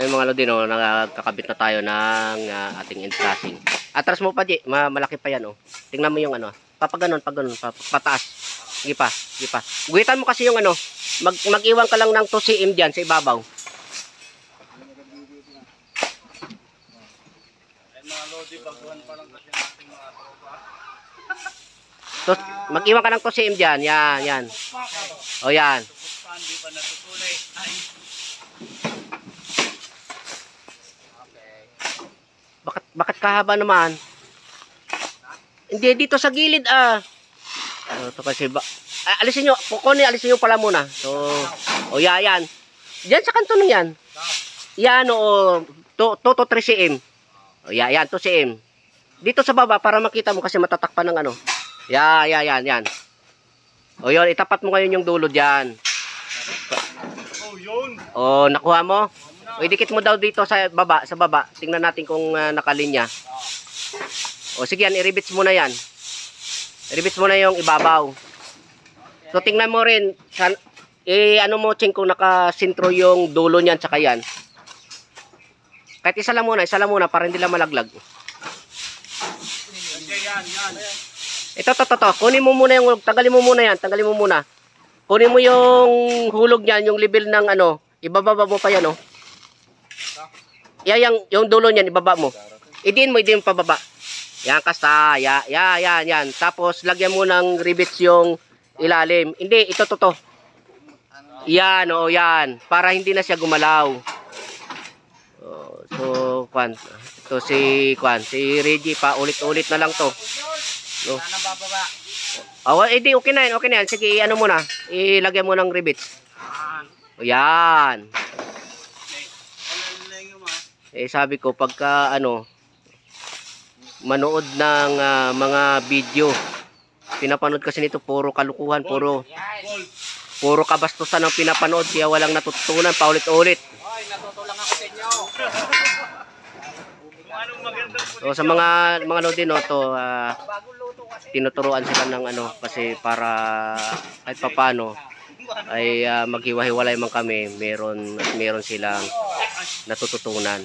Ngayon mga lodi, no, nakakabit na tayo ng ating end flashing. Atras mo pa, Di. Malaki pa yan, oh. Tingnan mo yung ano. Pag ganun, pataas. Sige pa. Guhitan mo kasi yung ano. Mag-iwan ka lang ng 2 cm dyan sa ibabaw. Ay mga lodi, baguhan pa lang kasi natin mga tropa. Mag-iwan ka ng 2 cm dyan. Yan. O yan. Hindi pa natutuloy. Ay. Bakit kahaba naman? Hindi, dito sa gilid ito kasi alisin nyo pala muna. So, yan. Diyan sa kanto nung yan. Yan, 2 to 3 cm. O yan, 2 cm. Dito sa baba, para makita mo kasi matatakpan ng ano. Yan. O yun, itapat mo ngayon yung dulo dyan. Oh, yun. O, nakuha mo? O, idikit mo daw dito sa baba. Tingnan natin kung nakalinya. O, sige yan, i-rivets mo na yan. I-rivets mo na yung ibabaw. So, tingnan mo rin, ano mo, Ching, kung nakasintro yung dulo niyan, tsaka yan. Kahit isa lang muna, para hindi lang malaglag. Yan. Ito. Kunin mo muna yung, tanggalin mo muna. Kunin mo yung hulog niyan, yung level ng ano, ibababa mo pa yan, oh. Yung dulo niyan, ibaba mo. Idiin mo pababa. Yan, kasta. Yan. Tapos, lagyan mo ng rivets yung ilalim. Hindi, ito. Yan, yan. Para hindi na siya gumalaw. So, ito si Reggie pa. Ulit-ulit na lang to. No. Hindi, okay na yan. Sige, ano mo na. Ilagyan mo ng rivets. Yan. Sabi ko, pagka, manood ng mga video, pinapanood kasi nito, puro kalukuhan, puro kabastusan ang pinapanood, kaya walang natutunan, paulit-ulit. Ay, natutulang ako sa inyo. So, sa mga lodi, no, to, tinuturuan sila ng kasi para kahit papano ay maghiwa-hiwalay man kami, meron silang natututunan.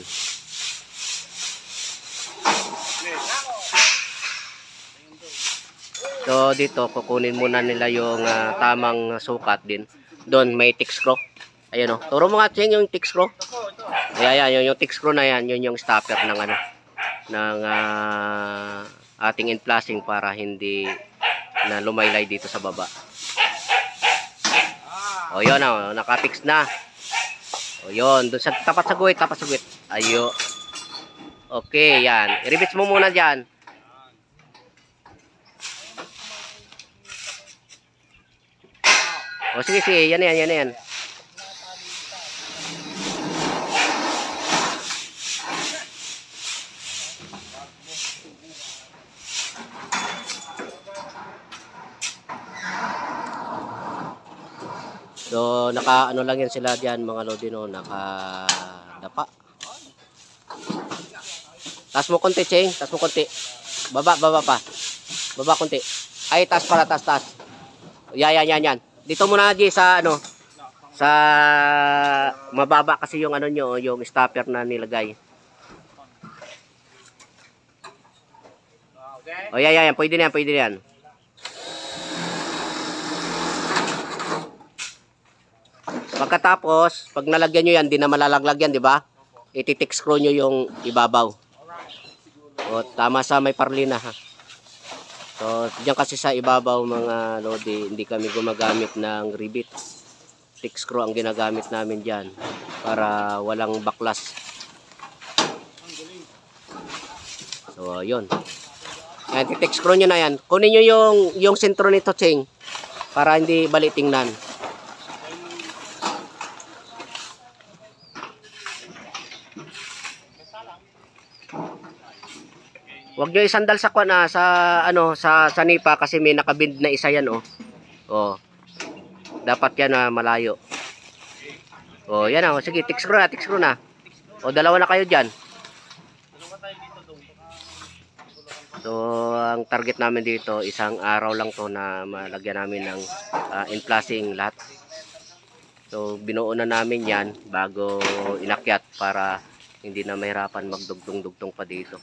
So dito kukunin muna nila yung tamang sukat din. Doon may thick screw. Ayun, turo mo nga, Ching, yung thick screw. Ayan, yung thick screw na yan, yun yung stopper ng ng ating end flashing para hindi na lumaylay dito sa baba. O yun, naka-fix na. O yun, doon sa tapat sa guhit. Ayo. Okay, yan. I-rivets mo muna diyan. O sige, yan yan. So, lang yan sila diyan, mga lodi, no, nakadapa. Taas mo konti, Ching. Baba pa. Baba konti. Ay, taas. Yan. Dito muna, G, sa sa mababa kasi yung nyo, yung stopper na nilagay. O, yan. Pwede na yan. Pagkatapos, pag nalagyan nyo yan, di na malalaglag yan, di ba? Iti-tick screw nyo yung ibabaw. O, tama sa may parlina, ha. So, diyan kasi sa ibabaw, mga lodi, hindi kami gumagamit ng rivet. Tick screw ang ginagamit namin diyan para walang baklas. So, yun. Yan, tick screw nyo na yan. Kunin nyo yung sentro nito, Ching, para hindi bali tingnan. Huwag nyo isandal sa sa nipa kasi may nakabind na isa yan, oh. Oh. Dapat yan malayo. Oh, yan oh. Sige, tick screw na. O, dalawa na kayo diyan. So, ang target namin dito, isang araw lang to na malagyan namin ng end flashing lahat. So binuo na namin yan bago inakyat para hindi na mahirapan magdugtong-dugtong pa dito.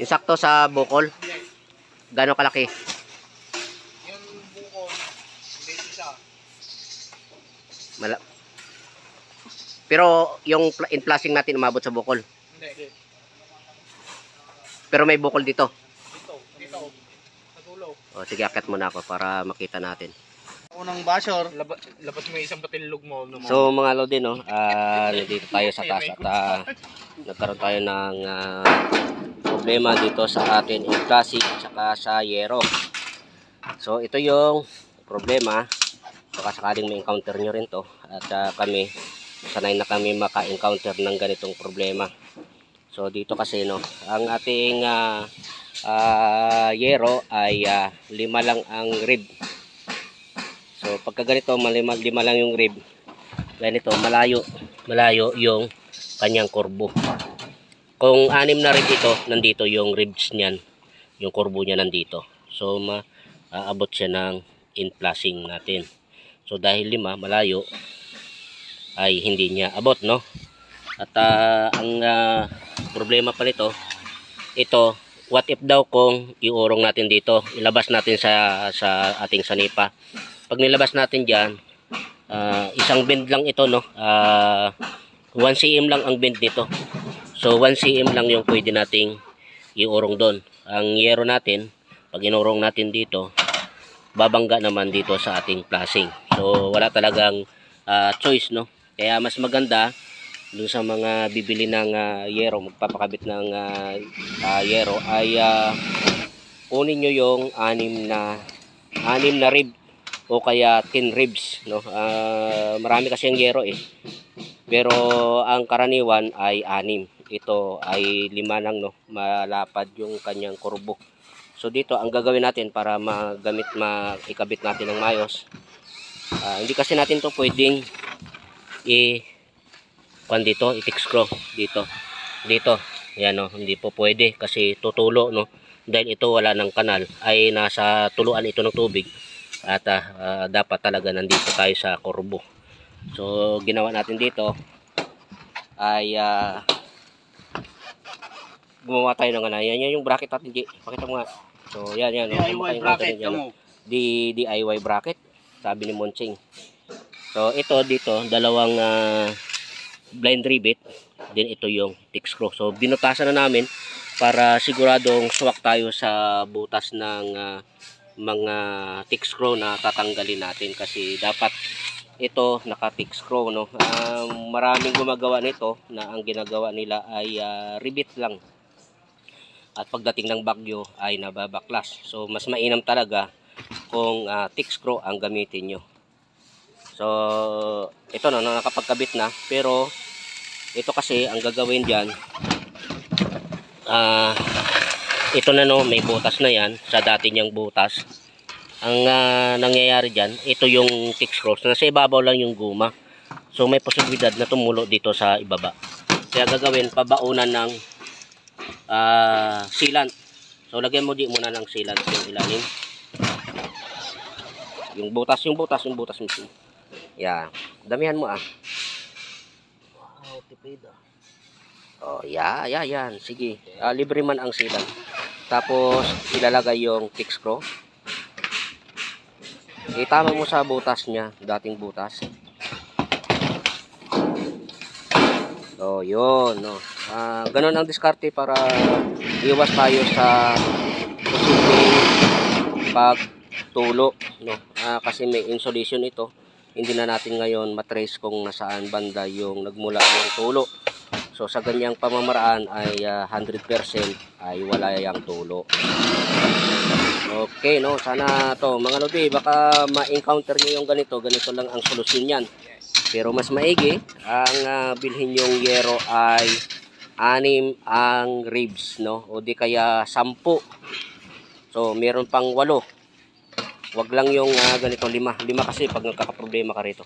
Insakto sa bukol. Gano'ng kalaki? Yung bukol, hindi isa. Pero yung in-flashing natin umabot sa bukol. Hindi. Pero may bukol dito. Dito. Sa dulo. O, sige, akyat muna ako para makita natin. Unang basher, labas mo yung isang patilog mo. So mga lodi, no, nandito tayo sa taas at nagkaroon tayo ng problema dito sa atin in classic at sa yero. So ito yung problema. Baka sakaling may encounter nyo rin to at kami sanay na kami maka-encounter ng ganitong problema. So dito kasi, no, ang ating yero ay 5 lang ang rib. So pagka ganito, lima lang yung rib, ganito malayo yung kanyang kurbo. Kung 6 na rib ito, nandito yung ribs niyan, yung kurbo niya nandito. So maaabot siya ng in-flashing natin. So dahil 5 malayo ay hindi niya abot, no? At ang problema pa nito, ito, what if daw kung iurong natin dito, ilabas natin sa ating sanipa. Pag nilabas natin dyan, isang bend lang ito, no? 1 cm lang ang bend nito. So 1 cm lang yung pwede nating iurong doon. Ang yero natin, pag inurong natin dito, babangga naman dito sa ating flashing. So wala talagang choice, no? Kaya mas maganda dun sa mga bibili ng yero, magpapakabit ng yero, ay kunin nyo yung 6 na rib o kaya 10 ribs, no? Marami kasi ang yero eh, pero ang karaniwan ay 6. Ito ay 5 lang, no? Malapad yung kanyang kurbo. So dito ang gagawin natin para ikabit natin ng mayos, hindi kasi natin to pwedeng i-fix screw dito. Yan, no? Hindi po pwede kasi tutulo, no? Dahil ito wala ng kanal, ay nasa tuluan ito ng tubig. At dapat talaga nandito tayo sa kurbo. So ginawa natin dito ay gumawa tayo ng yan yung bracket natin, pakita mo nga. So yan DIY bracket mo. DIY bracket, sabi ni Monching. So ito dito, dalawang blind rivet, din ito yung fix screw. So binutasan na namin para siguradong swak tayo sa butas ng mga thick screw na tatanggalin natin, kasi dapat ito naka thick screw, no? Maraming gumagawa nito na ang ginagawa nila ay rivet lang, at pagdating ng bagyo ay nababaklas. So mas mainam talaga kung thick screw ang gamitin nyo. So ito na, nakapagkabit na, pero ito kasi ang gagawin dyan, ito na, no, may butas na yan sa dati niyang butas. Ang nangyayari dyan, ito yung thick screw, nasa ibabaw lang yung guma. So may posibilidad na tumulo dito sa ibaba. Kaya gagawin, pabaunan ng sealant. So lagyan mo muna ng sealant yung ilalim. Yung butas mismo. Yeah, damihan mo Wow, tipid Oh, yan. Sige. Libre man ang sealant. Tapos ilalagay yung thick screw. Itama mo sa butas niya, dating butas. So, yun, no. Ganun ang diskarte para iwas tayo sa posibleng pagtulo, no. Kasi may insulation ito. Hindi na natin ngayon matrace kung nasaan banda yung nagmula yung tulo. So sa ganyang pamamaraan ay 100% ay wala yang tulo. Okay, no, sana to mga lodi, baka ma-encounter niyo yung ganito lang ang solusyon niyan. Pero mas maigi ang bilhin yung yero ay 6 ang ribs, no, o di kaya 10. So meron pang 8. Wag lang yung ganito 5 kasi pag nagkakaproblema ka rito.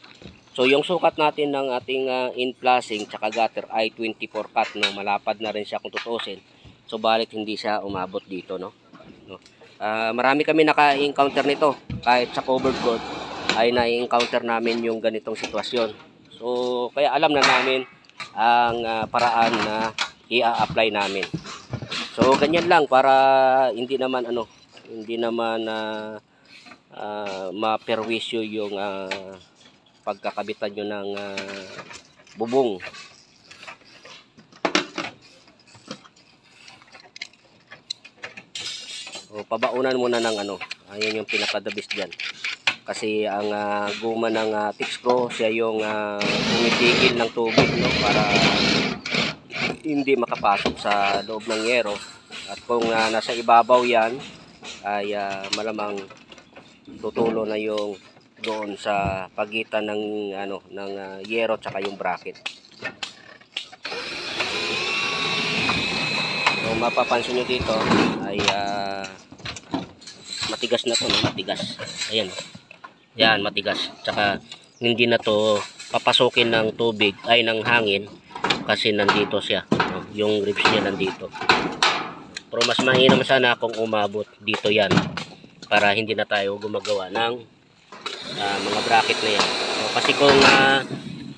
So yung sukat natin ng ating in-flashing tsaka gutter ay 24 cut, no? Malapad na rin siya kung tutusin. So balit hindi siya umabot dito, no? Marami kami naka-encounter nito. Kahit sa covered court ay na-encounter namin yung ganitong sitwasyon. So kaya alam na namin ang paraan na i-apply namin. So ganyan lang para hindi naman maperwisyo yung pagkakabitan nyo ng bubong. So, pabaunan muna ng ayun yung pinaka-the best dyan. Kasi ang guma ng Tixcro, siya yung tumitigil ng tubig, no, para hindi makapasok sa loob ng yero. At kung nasa ibabaw yan, ay malamang tutulo na yung doon sa pagitan ng yero tsaka yung bracket. So mapapansin nyo dito ay matigas na to, no? Matigas. Ayan. Yan, matigas. Tsaka hindi na to papasukin ng tubig ay ng hangin kasi nandito siya, no? Yung ribs niya nandito. Pero mas mainam sana kung umabot dito yan para hindi na tayo gumagawa ng mga bracket na yan. So, kasi kung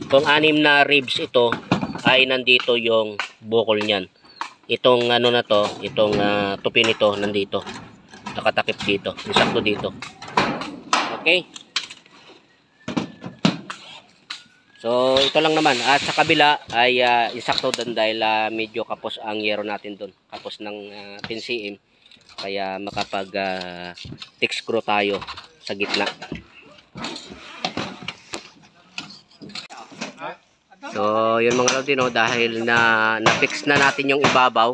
6 na ribs ito ay nandito yung bukol niyan. Itong na to, itong tupi nito nandito. Nakatakip dito, insakto dito. Okay? So ito lang naman. At sa kabila ay insakto din dahil medyo kapos ang yero natin doon. Kapos ng PCM. Kaya makapag thick screw tayo sa gitna. So yun mga lodi, no, dahil na-fix na natin yung ibabaw,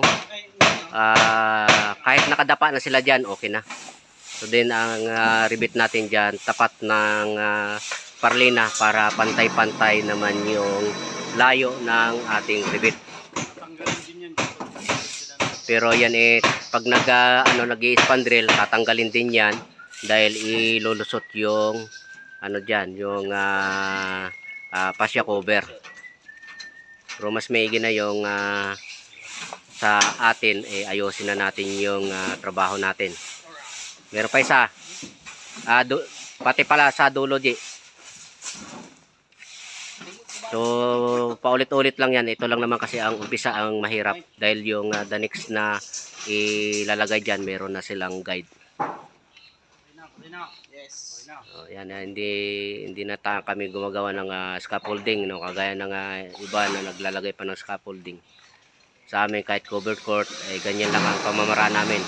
kahit nakadapa na sila dyan, okay na. So then ang rivet natin dyan, tapat ng parlina para pantay-pantay naman yung layo ng ating rivet. Pero yan pag nag-i-spandrel, tatanggalin din yan dahil ilulusot yung dyan, yung fascia cover. Pero mas maigi na yung sa atin ayusin na natin yung trabaho natin. Meron pa isa. Pati pala sa dulo, G. So paulit-ulit lang yan. Ito lang naman kasi ang umpisa ang mahirap dahil yung the next na ilalagay dyan, meron na silang guide. So, yan, hindi na kami gumagawa ng scaffolding, no, kagaya ng iba na naglalagay pa ng scaffolding. Sa amin kahit covered court ay ganyan lang ang pamamaraan namin.